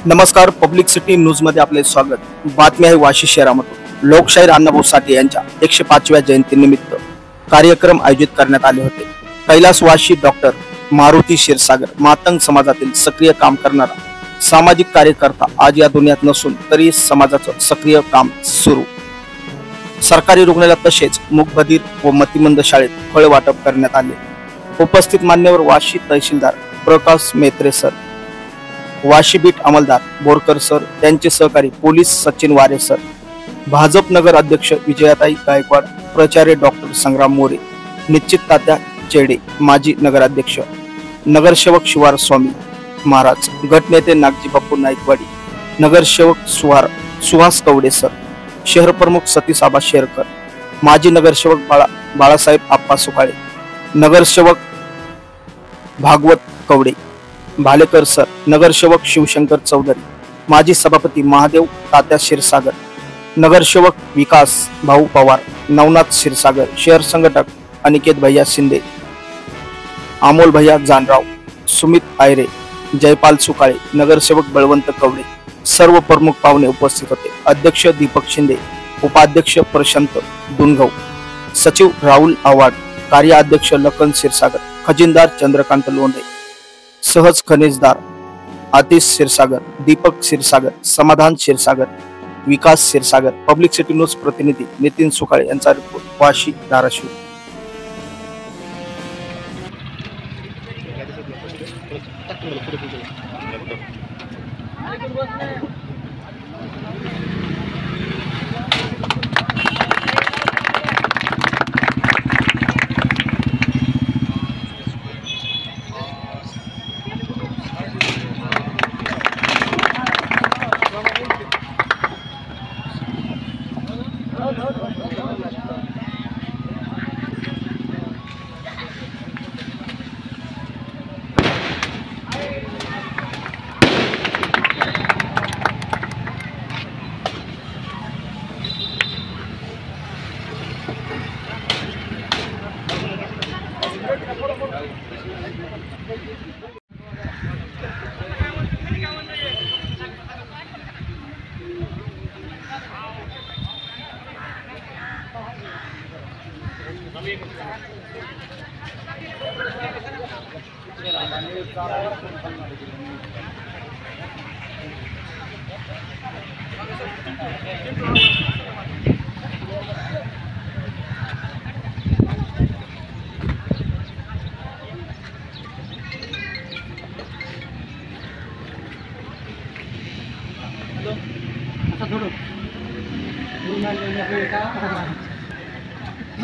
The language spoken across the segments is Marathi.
नमस्कार, पब्लिक सिटी न्यूज मध्ये आपले स्वागत। बातमी आहे वाशी शहरामधून। लोकशाहीर अण्णाभाऊ साठे यांच्या 105व्या जयंतीनिमित्त कार्यक्रम आयोजित करण्यात आले होते। कैलासवासी डॉक्टर मारुती क्षीरसागर मातंग समाजातील सक्रिय काम करणारा सामाजिक कार्यकर्ता आज या दुनियात नसून तरी समाजाचं सक्रिय काम सुरू। सरकारी रुग्णालयात तसेच मूकबधीर व मतिमंद शाळेत फळ वाटप करण्यात आले। उपस्थित मान्यवर वाशी तहसीलदार प्रकाश मेत्रे सर, वाशी बीट अंमलदार बोरकर सर, त्यांचे सहकारी पोलीस सचिन वारे सर, भाजप नगर अध्यक्ष विजयाताई गायकवाड, प्राचार्य डॉक्टर संग्राम मोरे, निश्चित तात्या चेडे, माजी नगराध्यक्ष, नगरसेवक शिवार स्वामी महाराज, गटनेते नागजी बापू नाईकवाडी, नगरसेवक सुहास कवडे सर, शहर प्रमुख सतीश आबा शेरकर, माजी नगरसेवक बाळासाहेब आप्पा सुकाळे, नगरसेवक भागवत कवडे, भालेकर सर, नगरसेवक शिवशंकर चौधरी, माजी सभापती महादेव तात्या क्षीरसागर, नगरसेवक विकास भाऊ पवार, नवनाथ क्षीरसागर, शहर संघटक अनिकेत भैया शिंदे, अमोल भैया जानराव, सुमित आयरे, जयपाल सुकाळे, नगरसेवक बळवंत कवडे, सर्व प्रमुख पाहुणे उपस्थित होते। अध्यक्ष दीपक शिंदे, उपाध्यक्ष प्रशांत दुनगव, सचिव राहुल आवाड, कार्याध्यक्ष लखन क्षीरसागर, खजिनदार चंद्रकांत लोंढे, सहज खनिजदार आतिश क्षीरसागर, दीपक क्षीरसागर, समाधान क्षीरसागर, विकास क्षीरसागर। पब्लिक सिटी न्यूज प्रतिनिधी नितीन सुकाळे यांचा रिपोर्ट, वाशी धाराशिव।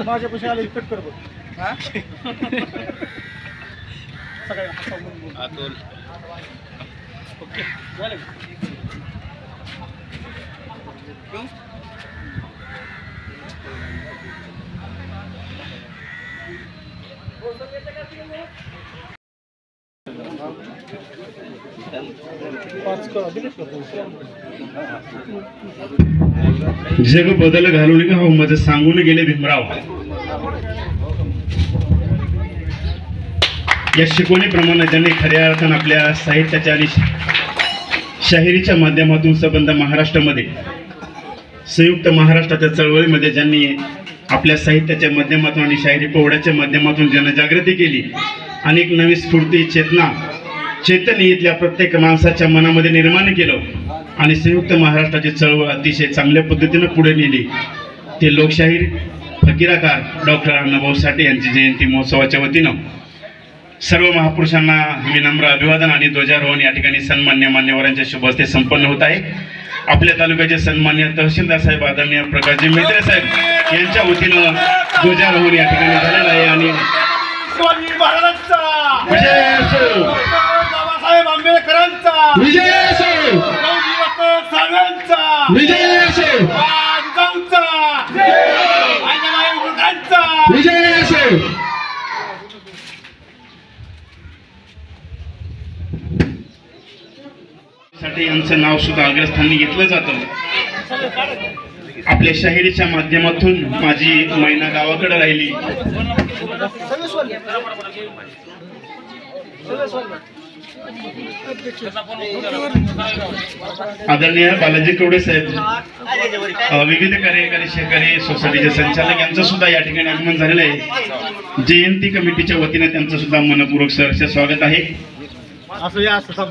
माझ्या पैसे आले कट कर बघ। हा सगळ्या अतुल ओके झालं क्यों जग बदल घालून का हो मध्ये सांगून गेले भीमराव। या शिकवणीप्रमाणे ज्यांनी खऱ्या अर्थाने आपल्या साहित्याच्या आणि शाहिरीच्या माध्यमातून संबंध महाराष्ट्रामध्ये संयुक्त महाराष्ट्राच्या चळवळीमध्ये ज्यांनी आपल्या साहित्याच्या माध्यमातून आणि शाहिरी पोवड्याच्या माध्यमातून जनजागृती केली आणि एक नवी स्फूर्ती चैतन्य इथल्या प्रत्येक माणसाच्या मनामध्ये निर्माण केलं आणि संयुक्त महाराष्ट्राची चळवळ अतिशय चांगल्या पद्धतीने पुढे नेली। ते लोकशाहीर फकीराकार डॉक्टर अण्णाभाऊ साठे यांची जयंती महोत्सवाच्या वतीनं सर्व महापुरुषांना विनम्र अभिवादन आणि ध्वजारोहण या ठिकाणी सन्मान्य मान्यवरांच्या शुभ हस्ते संपन्न होत आहे। आपल्या तालुक्याचे सन्मान्य तहसीलदार साहेब आदरणीय प्रकाशजी मेत्रे साहेब यांच्या वतीनं ध्वजारोहण या ठिकाणी झालेलं आहे आणि विजय असो, बाबासाहेब आंबेडकरांचा विजय असो, साहेबांचा विजय असो, विजय असो। साठे यांचं नाव सुद्धा अग्रस्थानी घेतलं जातं। आपल्या शाहिरीच्या माध्यमातून माझी मैना गावाकडे राहिली। आदरणीय बालाजी कवडे साहेब, विविध कार्यकारी सहकारी सोसायटीचे संचालक यांचं सुद्धा या ठिकाणी आगमन झालेलं आहे। जयंती कमिटीच्या वतीने त्यांचं सुद्धा मनपूर्वक सहर्ष स्वागत आहे। असं या असं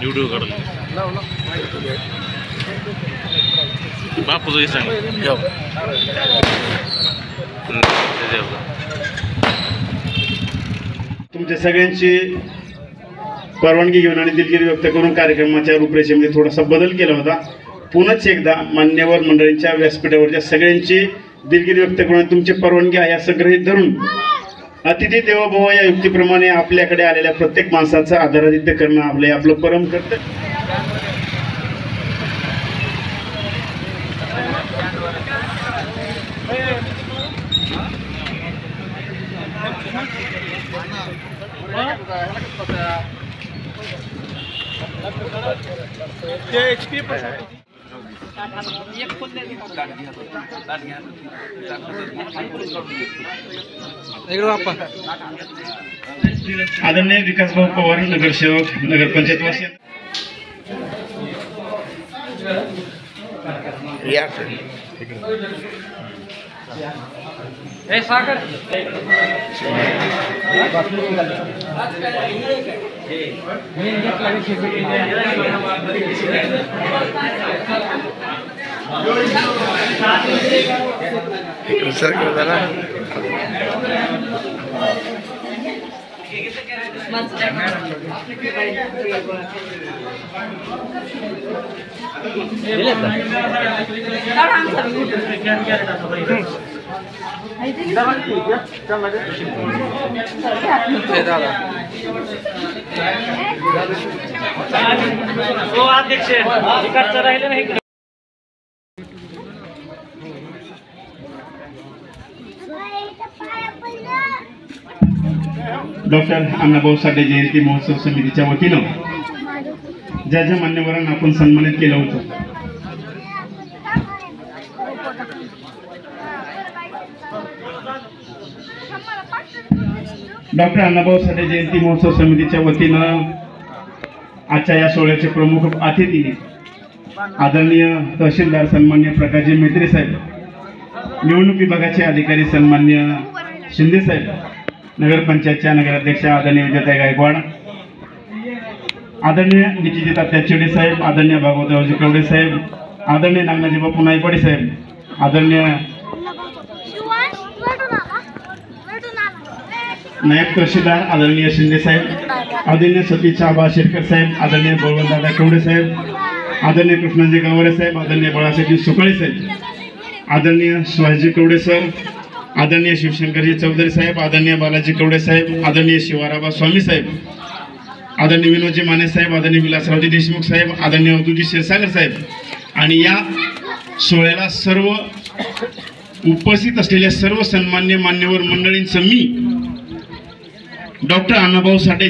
व्हिडिओ काढून बापूचं सांग तुमच्या सगळ्यांची परवानगी घेऊन आणि दिलगिरी व्यक्त करून कार्यक्रमाच्या रूपरेषेमध्ये थोडासा बदल केला होता। पुनच एकदा मान्यवर मंडळींच्या व्यासपीठावरच्या सगळ्यांची दिलगिरी व्यक्त करून तुमची परवानगी आहे असं गृहीत धरून अतिथी देवो भव या युक्तीप्रमाणे आपल्याकडे आलेल्या प्रत्येक माणसाचा आदरातिथ्य करणं आपलं परम कर्तव्य। आदरणीय विकासभाऊ पवार नगरसेवक नगरपंचायत वासी डॉक्टर अण्णाभाऊ साठे जयंती महोत्सव समितीच्या वतीनं ज्या ज्या मान्यवरांना आपण सन्मानित केलं होतं डॉक्टर अण्णाभाऊ साठे जयंती महोत्सव समितीच्या वतीनं आजच्या या सोहळ्याचे प्रमुख अतिथी आदरणीय तहसीलदार सन्मान्य प्रकाशजी मेत्रे साहेब, निवडणूक विभागाचे अधिकारी सन्मान्य शिंदे साहेब, नगरपंचायतच्या नगराध्यक्षा आदरणीय विजयताई गायकवाड, आदरणीय नितीजी तात्या चिडे साहेब, आदरणीय भागवतरावजी कवडे साहेब, आदरणीय नागनाजी बापू नाईकवाडी साहेब, आदरणीय नायब तहसीलदार आदरणीय शिंदे साहेब, आदरणीय सतीश आबा शेरकर साहेब, आदरणीय बळवंतदादा कवडे साहेब, आदरणीय कृष्णाजी गावरे साहेब, आदरणीय बाळासाहेब सुकाळे साहेब, आदरणीय सुहासजी कवडे सर, आदरणीय शिवशंकरजी चौधरी साहेब, आदरणीय बालाजी कवडे साहेब, आदरणीय शिवाराबा स्वामी साहेब, आदरणीय विनोदजी माने साहेब, आदरणीय विलासरावजी देशमुख साहेब, आदरणीय अवधूजी क्षीरसागर साहेब आणि या सोहळ्याला सर्व उपस्थित असलेल्या सर्व सन्मान्य मान्यवर मंडळींचं मी डॉक्टर अण्णाभाऊ साठे